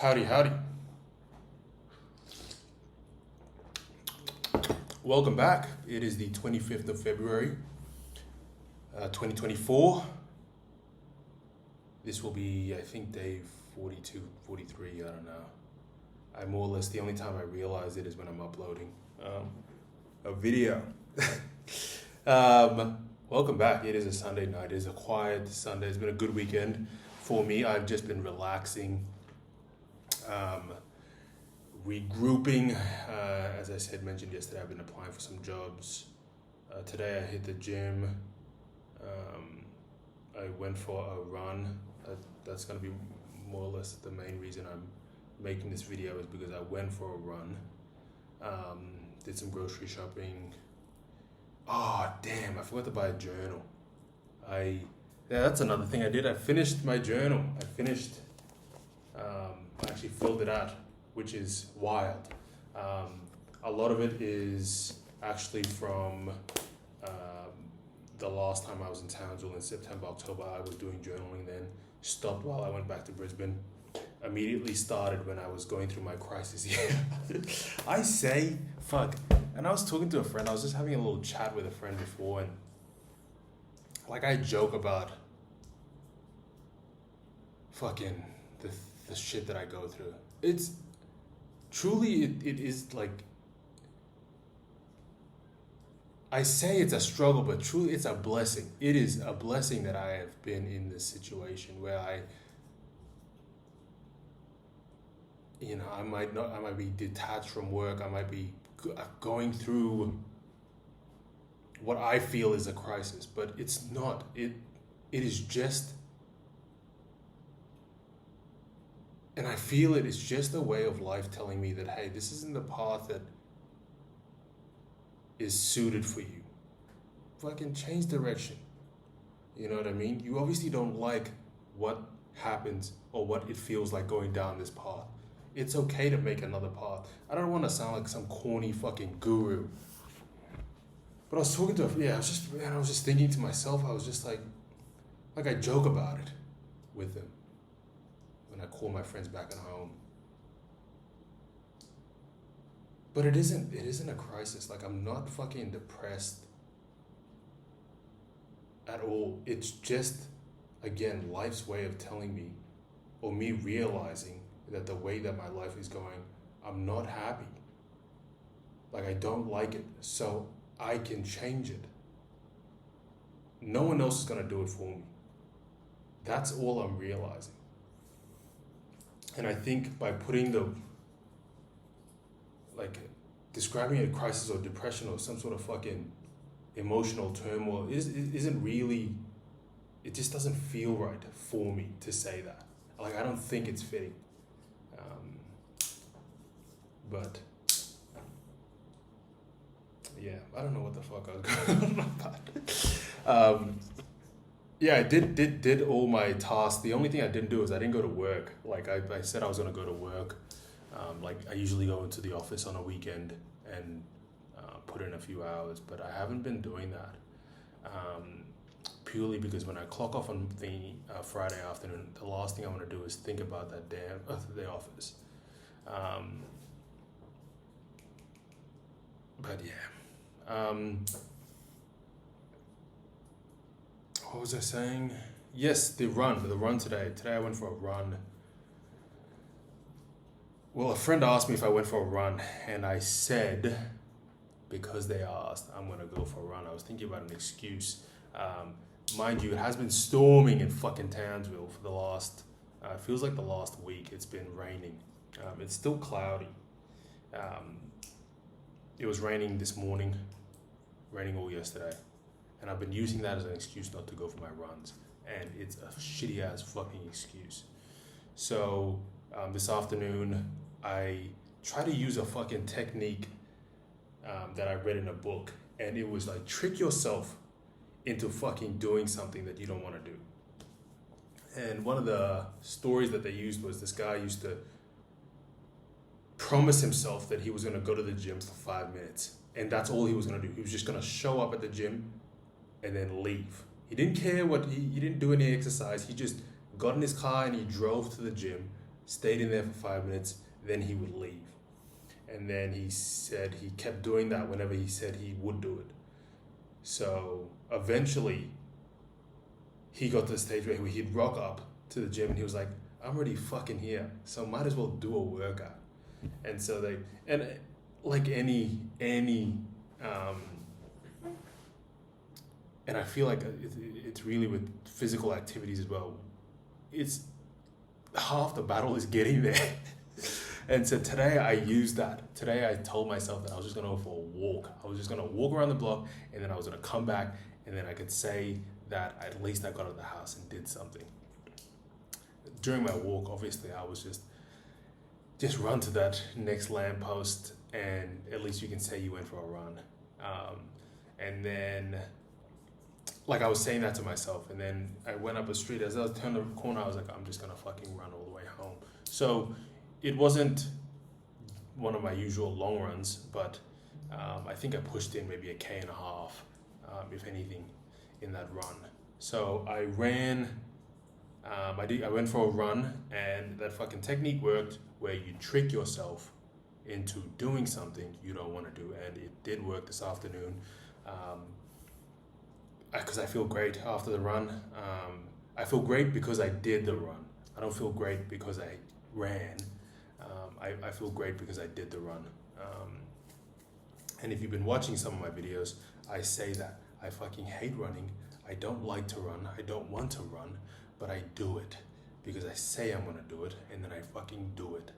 Howdy, howdy. Welcome back. It is the 25th of February, 2024. This will be, I think, day 42, 43, I don't know. I more or less, the only time I realize it is when I'm uploading a video. Welcome back. It is a Sunday night. It is a quiet Sunday. It's been a good weekend for me. I've just been relaxing. Regrouping, as I mentioned yesterday, I've been applying for some jobs. Today I hit the gym. I went for a run. That's going to be more or less the main reason I'm making this video, is because I went for a run. Did some grocery shopping. Oh, damn, I forgot to buy a journal. Yeah, that's another thing I did. I finished my journal. I actually filled it out, which is wild. A lot of it is actually from the last time I was in Townsville in September, October. I was doing journaling then, stopped while I went back to Brisbane, immediately started when I was going through my crisis year. And I was talking to a friend, I was just having a little chat with a friend before, and like I joke about fucking the shit that I go through. It's truly, it is like, I say it's a struggle, but truly it's a blessing. It is a blessing that I have been in this situation where I might be detached from work. I might be going through what I feel is a crisis, but it's not. It is just, and I feel it's just a way of life telling me that, hey, this isn't the path that is suited for you. Fucking change direction. You know what I mean? You obviously don't like what happens or what it feels like going down this path. It's okay to make another path. I don't want to sound like some corny fucking guru. But I was talking to I was just thinking to myself, I was just like I joke about it with them when I call my friends back at home. But it isn't a crisis. Like, I'm not fucking depressed at all. It's just, again, life's way of telling me, or me realizing that the way that my life is going, I'm not happy. Like, I don't like it. So I can change it. No one else is going to do it for me. That's all I'm realizing. And I think by putting describing a crisis or depression or some sort of fucking emotional turmoil isn't really, it just doesn't feel right for me to say that. Like, I don't think it's fitting. But yeah, I don't know what the fuck I was going on about. Yeah, I did all my tasks. The only thing I didn't do is I didn't go to work. Like I said I was going to go to work. Like I usually go into the office on a weekend and put in a few hours, but I haven't been doing that. Purely because when I clock off on the Friday afternoon, the last thing I want to do is think about that damn the office. But yeah. What was I saying? Yes, the run today. Today I went for a run. Well, a friend asked me if I went for a run, and I said, because they asked, I'm going to go for a run. I was thinking about an excuse. Mind you, it has been storming in fucking Townsville for the last, feels like the last week. It's been raining. It's still cloudy. It was raining this morning, raining all yesterday. And I've been using that as an excuse not to go for my runs. And it's a shitty ass fucking excuse. So this afternoon, I tried to use a fucking technique that I read in a book. And it was like, trick yourself into fucking doing something that you don't want to do. And one of the stories that they used was this guy used to promise himself that he was going to go to the gym for 5 minutes. And that's all he was going to do. He was just going to show up at the gym and then leave. He didn't care he didn't do any exercise. He just got in his car and he drove to the gym, stayed in there for 5 minutes, then he would leave. And then he said he kept doing that whenever he said he would do it. So eventually, he got to the stage where he'd rock up to the gym and he was like, I'm already fucking here, so might as well do a workout. And so like any, and I feel like it's really with physical activities as well. It's half the battle is getting there. And so today I used that. Today I told myself that I was just gonna go for a walk. I was just gonna walk around the block and then I was gonna come back and then I could say that at least I got out of the house and did something. During my walk, obviously, I was just run to that next lamppost and at least you can say you went for a run. And then, like I was saying that to myself, and then I went up a street. As I was turning the corner, I was like, I'm just gonna fucking run all the way home. So it wasn't one of my usual long runs, but I think I pushed in maybe 1.5 km, if anything, in that run. So I ran, I went for a run, and that fucking technique worked where you trick yourself into doing something you don't want to do, and it did work this afternoon. Because I feel great after the run. I feel great because I did the run. I don't feel great because I ran. I feel great because I did the run. And if you've been watching some of my videos, I say that I fucking hate running. I don't like to run. I don't want to run, but I do it because I say I'm gonna do it, and then I fucking do it.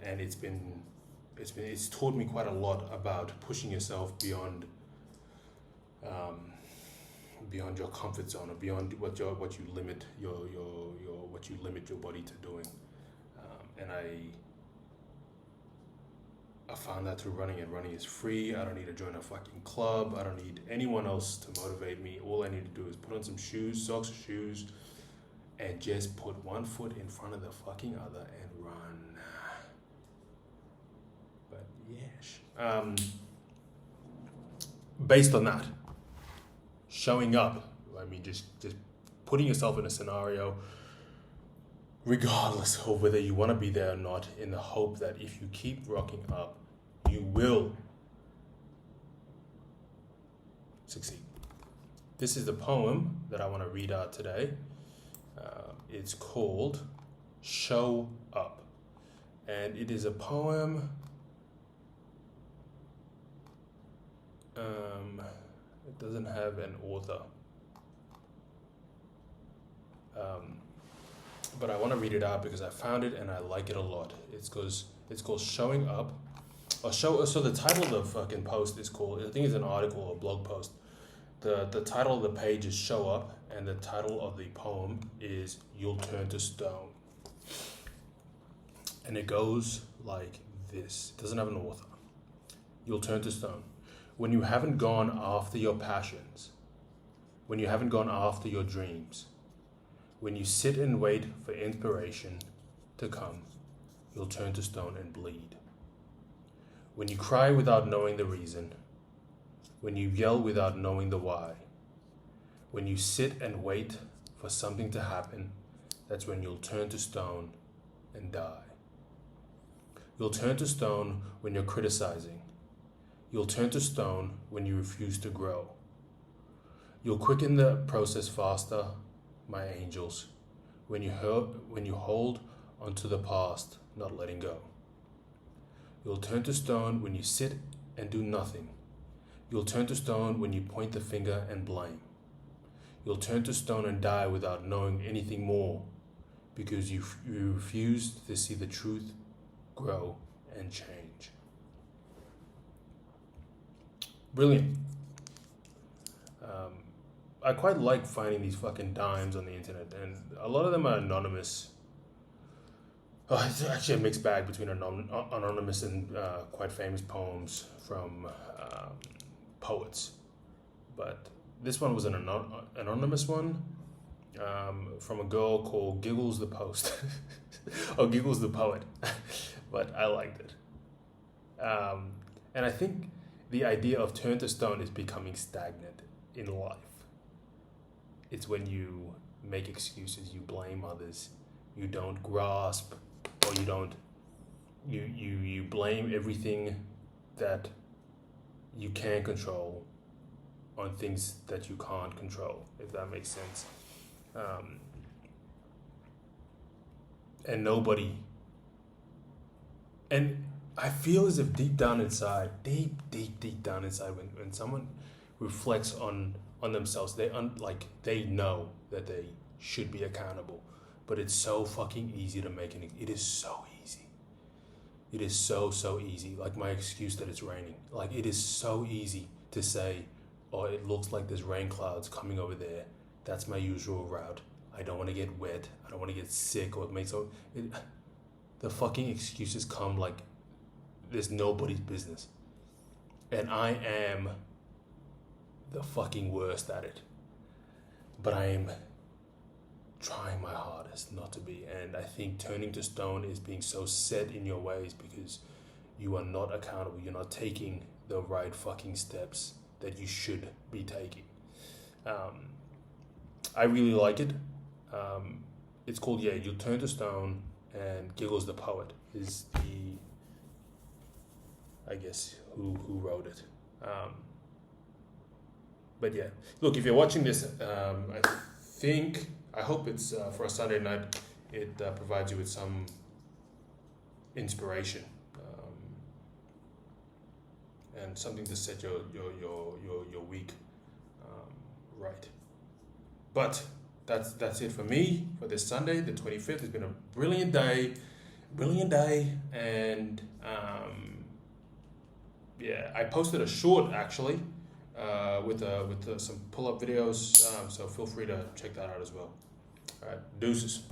And it's taught me quite a lot about pushing yourself beyond your comfort zone, or beyond what you limit your body to doing. And I found that through running, and running is free. I don't need to join a fucking club. I don't need anyone else to motivate me. All I need to do is put on some shoes, socks or shoes, and just put one foot in front of the fucking other and run. But yeah, based on that, showing up, I mean, just putting yourself in a scenario, regardless of whether you want to be there or not, in the hope that if you keep rocking up, you will succeed. This is the poem that I want to read out today. It's called Show Up. And it is a poem. It doesn't have an author. But I want to read it out because I found it and I like it a lot. It's called Showing Up. So the title of the fucking post is called, I think it's an article or blog post. The title of the page is Show Up, and the title of the poem is You'll Turn to Stone. And it goes like this. It doesn't have an author. You'll turn to stone. When you haven't gone after your passions, when you haven't gone after your dreams, when you sit and wait for inspiration to come, you'll turn to stone and bleed. When you cry without knowing the reason, when you yell without knowing the why, when you sit and wait for something to happen, that's when you'll turn to stone and die. You'll turn to stone when you're criticizing. You'll turn to stone when you refuse to grow. You'll quicken the process faster, my angels, when you hold onto the past, not letting go. You'll turn to stone when you sit and do nothing. You'll turn to stone when you point the finger and blame. You'll turn to stone and die without knowing anything more, because you refuse to see the truth grow and change. Brilliant. I quite like finding these fucking dimes on the internet, and a lot of them are anonymous. Oh, it's actually a mixed bag between anonymous and quite famous poems from poets. But this one was an anonymous one from a girl called Giggles the Post. or Giggles the Poet. But I liked it. And I think the idea of turn to stone is becoming stagnant in life. It's when you make excuses, you blame others, you don't grasp or you don't. You blame everything that you can control on things that you can't control, if that makes sense. And nobody, and I feel as if deep down inside, deep down inside, when someone reflects on themselves, they know that they should be accountable, but it's so fucking easy to make it is so easy. It is so easy. Like my excuse that it's raining. Like it is so easy to say, oh, it looks like there's rain clouds coming over there. That's my usual route. I don't want to get wet. I don't want to get sick or the fucking excuses come like there's nobody's business. And I am the fucking worst at it. But I am trying my hardest not to be. And I think turning to stone is being so set in your ways because you are not accountable. You're not taking the right fucking steps that you should be taking. I really like it. It's called You'll Turn to Stone, and Giggles the Poet is I guess who wrote it. But yeah, look, if you're watching this, I hope it's for a Sunday night, it provides you with some inspiration and something to set your week right. But that's it for me for this Sunday, the 25th. It's been a brilliant day, and I posted a short actually with some pull-up videos, so feel free to check that out as well. All right, deuces.